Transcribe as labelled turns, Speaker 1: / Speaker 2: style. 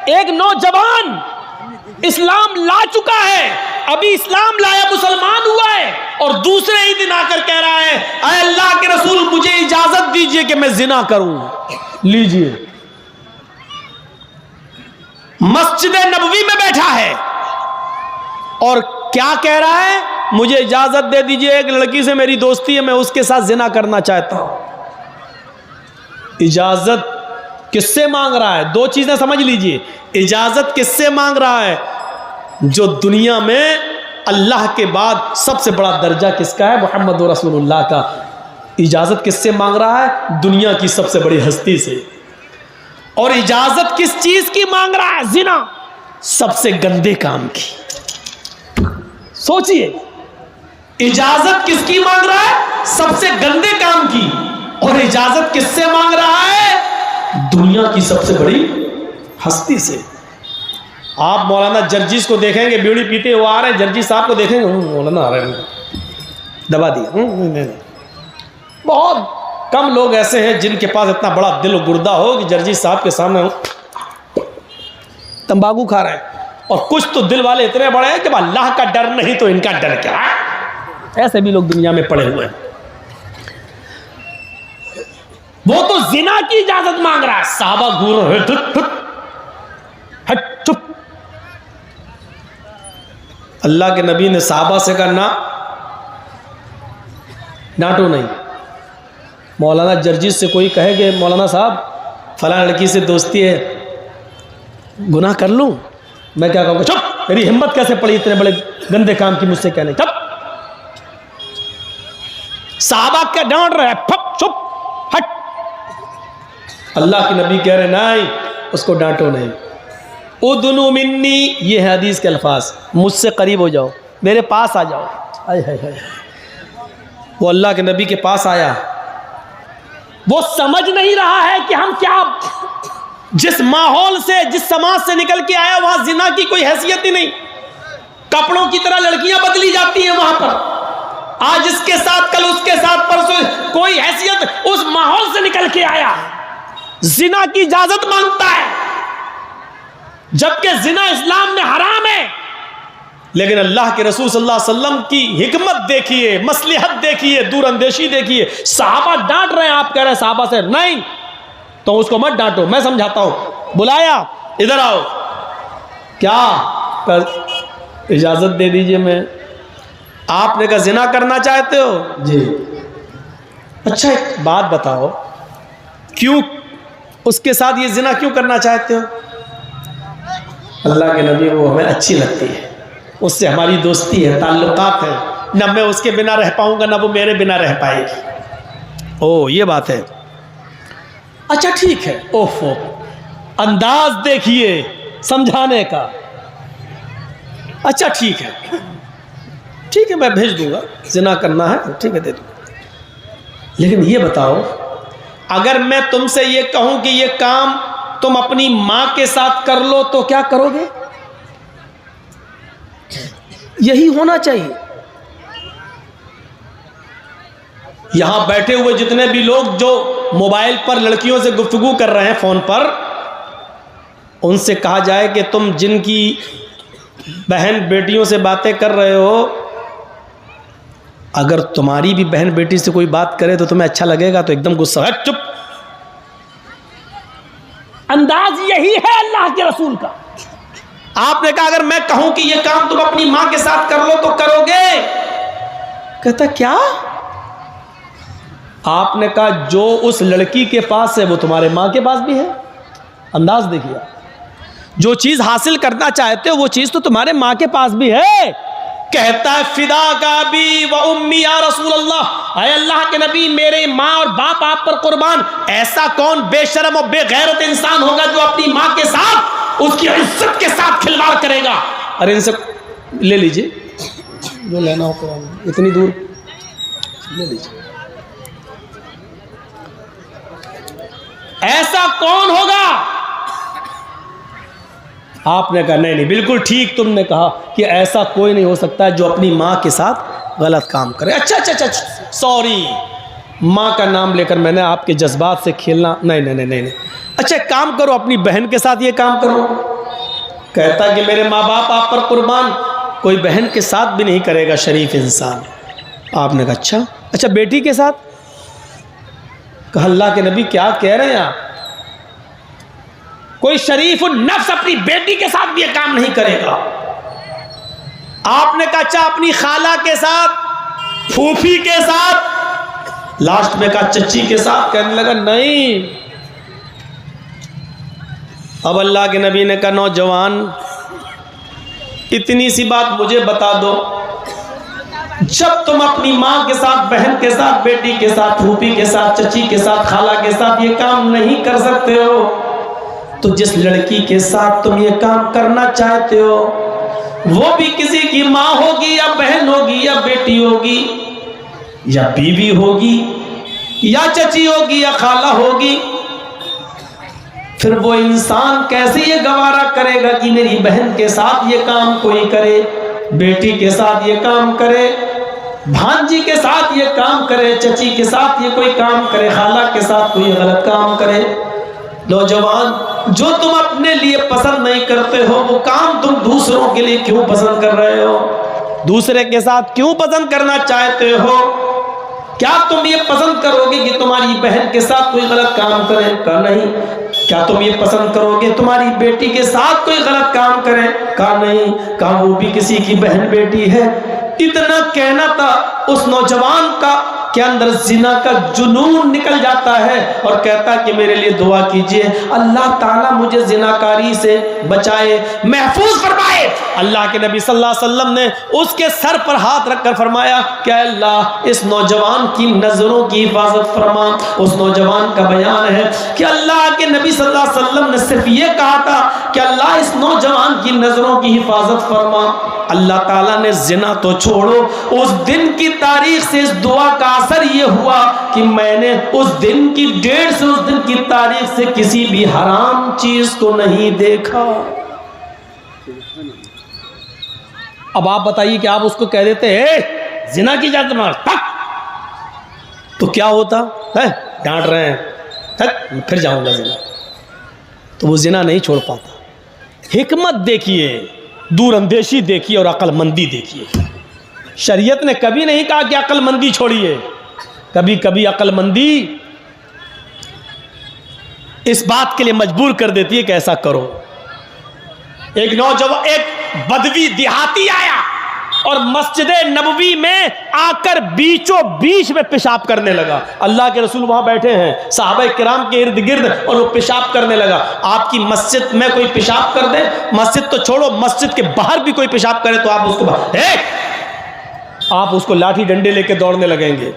Speaker 1: ایک نوجوان اسلام لا چکا ہے، ابھی اسلام لایا مسلمان ہوا ہے، اور دوسرے ہی دن آ کر کہہ رہا ہے اے اللہ کے رسول مجھے اجازت دیجئے کہ میں زنا کروں۔ لیجئے، مسجد نبوی میں بیٹھا ہے اور کیا کہہ رہا ہے؟ مجھے اجازت دے دیجئے، ایک لڑکی سے میری دوستی ہے، میں اس کے ساتھ زنا کرنا چاہتا ہوں۔ اجازت کس سے مانگ رہا ہے؟ دو چیزیں سمجھ لیجئے، اجازت کس سے مانگ رہا ہے؟ جو دنیا میں اللہ کے بعد سب سے بڑا درجہ کس کا ہے؟ محمد رسول اللہ کا۔ اجازت کس سے مانگ رہا ہے؟ دنیا کی سب سے بڑی ہستی سے۔ اور اجازت کس چیز کی مانگ رہا ہے؟ زنا، سب سے گندے کام کی۔ سوچئے، اجازت کس کی مانگ رہا ہے؟ سب سے گندے کام کی۔ اور اجازت کس سے مانگ رہا ہے؟ دنیا کی سب سے بڑی ہستی سے۔ آپ مولانا جرجیز کو دیکھیں گے، بیڑی پیتے ہوئے آ رہے ہیں، جرجیز صاحب کو دیکھیں گے، مولانا آ رہے ہیں، دبا دیا۔ بہت کم لوگ ایسے ہیں جن کے پاس اتنا بڑا دل و گردہ ہو کہ جرجیز صاحب کے سامنے تمباکو کھا رہے ہیں۔ اور کچھ تو دل والے اتنے بڑے ہیں کہ اللہ کا ڈر نہیں تو ان کا ڈر کیا ہے؟ ایسے بھی لوگ دنیا میں پڑے ہوئے ہیں۔ وہ تو زنا کی اجازت مانگ رہا ہے، صحابہ گور ہٹ چپ۔ اللہ کے نبی نے صحابہ سے کہا نہ، ڈانٹو نہیں۔ مولانا جرجیز سے کوئی کہے کہ مولانا صاحب فلاں لڑکی سے دوستی ہے، گناہ کر لوں؟ میں کیا کہوں گا؟ چپ، میری ہمت کیسے پڑی اتنے بڑے گندے کام کی مجھ سے کہنے؟ چپ۔ صحابہ کیا ڈانٹ رہے ہیں؟ پھپ، چپ، ہٹ۔ اللہ کے نبی کہہ رہے نہیں، اس کو ڈانٹو نہیں۔ ادنو منی، یہ ہے حدیث کے الفاظ، مجھ سے قریب ہو جاؤ، میرے پاس آ جاؤ۔ وہ اللہ کے نبی کے پاس آیا، وہ سمجھ نہیں رہا ہے کہ ہم کیا، جس ماحول سے، جس سماج سے نکل کے آیا وہاں زنا کی کوئی حیثیت ہی نہیں، کپڑوں کی طرح لڑکیاں بدلی جاتی ہیں وہاں پر، آج اس کے ساتھ کل اس کے ساتھ پرسوں، کوئی حیثیت، اس ماحول سے نکل کے آیا، زنا کی اجازت مانگتا ہے، جبکہ زنا اسلام میں حرام ہے۔ لیکن اللہ کے رسول صلی اللہ علیہ وسلم کی حکمت دیکھیے، مصلحت دیکھیے، دور اندیشی دیکھیے۔ صحابہ ڈانٹ رہے ہیں، آپ کہہ رہے ہیں صحابہ سے نہیں تو اس کو مت ڈانٹو، میں سمجھاتا ہوں۔ بلایا، ادھر آؤ، کیا اجازت دے دیجئے۔ میں، آپ نے کہا زنا کرنا چاہتے ہو؟ جی۔ اچھا ایک بات بتاؤ، کیوں اس کے ساتھ یہ زنا کیوں کرنا چاہتے ہو؟ اللہ کے نبی وہ ہمیں اچھی لگتی ہے، اس سے ہماری دوستی ہے، تعلقات ہیں، نہ میں اس کے بنا رہ پاؤں گا نہ وہ میرے بنا رہ پائے گی۔ او یہ بات ہے، اچھا ٹھیک ہے۔ اوفو، انداز دیکھیے سمجھانے کا۔ اچھا ٹھیک ہے، ٹھیک ہے، میں بھیج دوں گا، زنا کرنا ہے ٹھیک ہے دے دوں گا۔ لیکن یہ بتاؤ، اگر میں تم سے یہ کہوں کہ یہ کام تم اپنی ماں کے ساتھ کر لو تو کیا کرو گے؟ یہی ہونا چاہیے۔ یہاں بیٹھے ہوئے جتنے بھی لوگ جو موبائل پر لڑکیوں سے گفتگو کر رہے ہیں فون پر، ان سے کہا جائے کہ تم جن کی بہن بیٹیوں سے باتیں کر رہے ہو، اگر تمہاری بھی بہن بیٹی سے کوئی بات کرے تو تمہیں اچھا لگے گا؟ تو ایک دم غصہ ہے، چپ۔ انداز یہی ہے اللہ کے رسول کا۔ آپ نے کہا اگر میں کہوں کہ یہ کام تم اپنی ماں کے ساتھ کر لو تو کرو گے؟ کہتا کیا؟ آپ نے کہا جو اس لڑکی کے پاس ہے وہ تمہارے ماں کے پاس بھی ہے۔ انداز دیکھیے، جو چیز حاصل کرنا چاہتے ہو وہ چیز تو تمہارے ماں کے پاس بھی ہے۔ کہتا ہے فدا کا بھی و امی یا رسول اللہ، اے اللہ کے نبی میرے ماں اور باپ آپ پر قربان، ایسا کون بے شرم اور بے غیرت انسان ہوگا جو اپنی ماں کے ساتھ، اس کی عزت کے ساتھ کھلواڑ کرے گا؟ ارے ان سے لے لیجئے، جو لینا ہو قرآن، اتنی دور لے لیجئے۔ ایسا کون ہوگا؟ آپ نے کہا نہیں نہیں بالکل ٹھیک تم نے کہا کہ ایسا کوئی نہیں ہو سکتا جو اپنی ماں کے ساتھ غلط کام کرے۔ اچھا اچھا اچھا سوری، ماں کا نام لے کر میں نے آپ کے جذبات سے کھیلنا نہیں نہیں نہیں نہیں۔ اچھا ایک کام کرو، اپنی بہن کے ساتھ یہ کام کرو۔ کہتا کہ میرے ماں باپ آپ پر قربان، کوئی بہن کے ساتھ بھی نہیں کرے گا شریف انسان۔ آپ نے کہا اچھا بیٹی کے ساتھ؟ کہا اللہ کے نبی کیا کہہ رہے ہیں آپ؟ کوئی شریف النفس اپنی بیٹی کے ساتھ بھی یہ کام نہیں کرے گا۔ آپ نے کہا اچھا اپنی خالہ کے ساتھ، پھوپھی کے ساتھ، لاسٹ میں کہا چچی کے ساتھ؟ کہنے لگا نہیں۔ اب اللہ کے نبی نے کہا نوجوان اتنی سی بات مجھے بتا دو، جب تم اپنی ماں کے ساتھ، بہن کے ساتھ، بیٹی کے ساتھ، پھوپھی کے ساتھ، چچی کے ساتھ، خالہ کے ساتھ یہ کام نہیں کر سکتے ہو، تو جس لڑکی کے ساتھ تم یہ کام کرنا چاہتے ہو وہ بھی کسی کی ماں ہوگی یا بہن ہوگی یا بیٹی ہوگی یا بیوی ہوگی یا چچی ہوگی یا خالہ ہوگی، پھر وہ انسان کیسے یہ گوارا کرے گا کہ میری بہن کے ساتھ یہ کام کوئی کرے، بیٹی کے ساتھ یہ کام کرے، بھانجی کے ساتھ یہ کام کرے، چچی کے ساتھ یہ کوئی کام کرے، خالہ کے ساتھ کوئی غلط کام کرے۔ نوجوان جو تم اپنے لیے پسند نہیں کرتے ہو وہ کام تم دوسروں کے لیے کیوں پسند کر رہے ہو؟ دوسرے کے ساتھ کیوں پسند کرنا چاہتے ہو؟ کیا تم یہ پسند کرو گے کہ تمہاری بہن کے ساتھ کوئی غلط کام کرے؟ کہا نہیں۔ کیا تم یہ پسند کرو گے تمہاری بیٹی کے ساتھ کوئی غلط کام کرے؟ کہا نہیں۔ کہا وہ بھی کسی کی بہن بیٹی ہے۔ اتنا کہنا تھا اس نوجوان کا کے اندر زنا کا جنون نکل جاتا ہے اور کہتا کہ میرے لیے دعا کیجئے، اللہ تعالیٰ مجھے زناکاری سے بچائے، محفوظ فرمائے۔ اللہ کے نبی صلی اللہ علیہ وسلم نے اس کے سر پر ہاتھ رکھ کر فرمایا کہ اللہ اس نوجوان کی نظروں کی حفاظت فرما۔ اس نوجوان کا بیان ہے کہ اللہ کے نبی صلی اللہ علیہ وسلم نے صرف یہ کہا تھا کہ اللہ اس نوجوان کی نظروں کی حفاظت فرما۔ اللہ تعالیٰ نے زنا تو چھوڑو، اس دن کی تاریخ سے اس دعا کا اثر یہ ہوا کہ میں نے اس دن کی ڈیٹ سے، اس دن کی تاریخ سے کسی بھی حرام چیز کو نہیں دیکھا۔ اب آپ بتائیے کہ آپ اس کو کہہ دیتے اے زنا کی جاتے مار تو کیا ہوتا ہے؟ ڈانٹ رہے ہیں پھر جاؤں گا زنا، تو وہ زنا نہیں چھوڑ پاتا۔ حکمت دیکھیے، دور اندیشی دیکھیے اور عقل مندی دیکھیے۔ شریعت نے کبھی نہیں کہا کہ عقل مندی چھوڑیے، کبھی کبھی عقل مندی اس بات کے لیے مجبور کر دیتی ہے کہ ایسا کرو۔ ایک نوجوان، ایک بدوی دیہاتی آیا اور مسجد نبوی میں آ کر بیچوں بیچ میں پیشاب کرنے لگا۔ اللہ کے رسول وہاں بیٹھے ہیں، صحابہ کرام کے ارد گرد، اور وہ پیشاب کرنے لگا۔ آپ کی مسجد میں کوئی پیشاب کر دے، مسجد تو چھوڑو، مسجد کے باہر بھی کوئی پیشاب کرے تو آپ اس کو لاٹھی ڈنڈے لے کے دوڑنے لگیں گے۔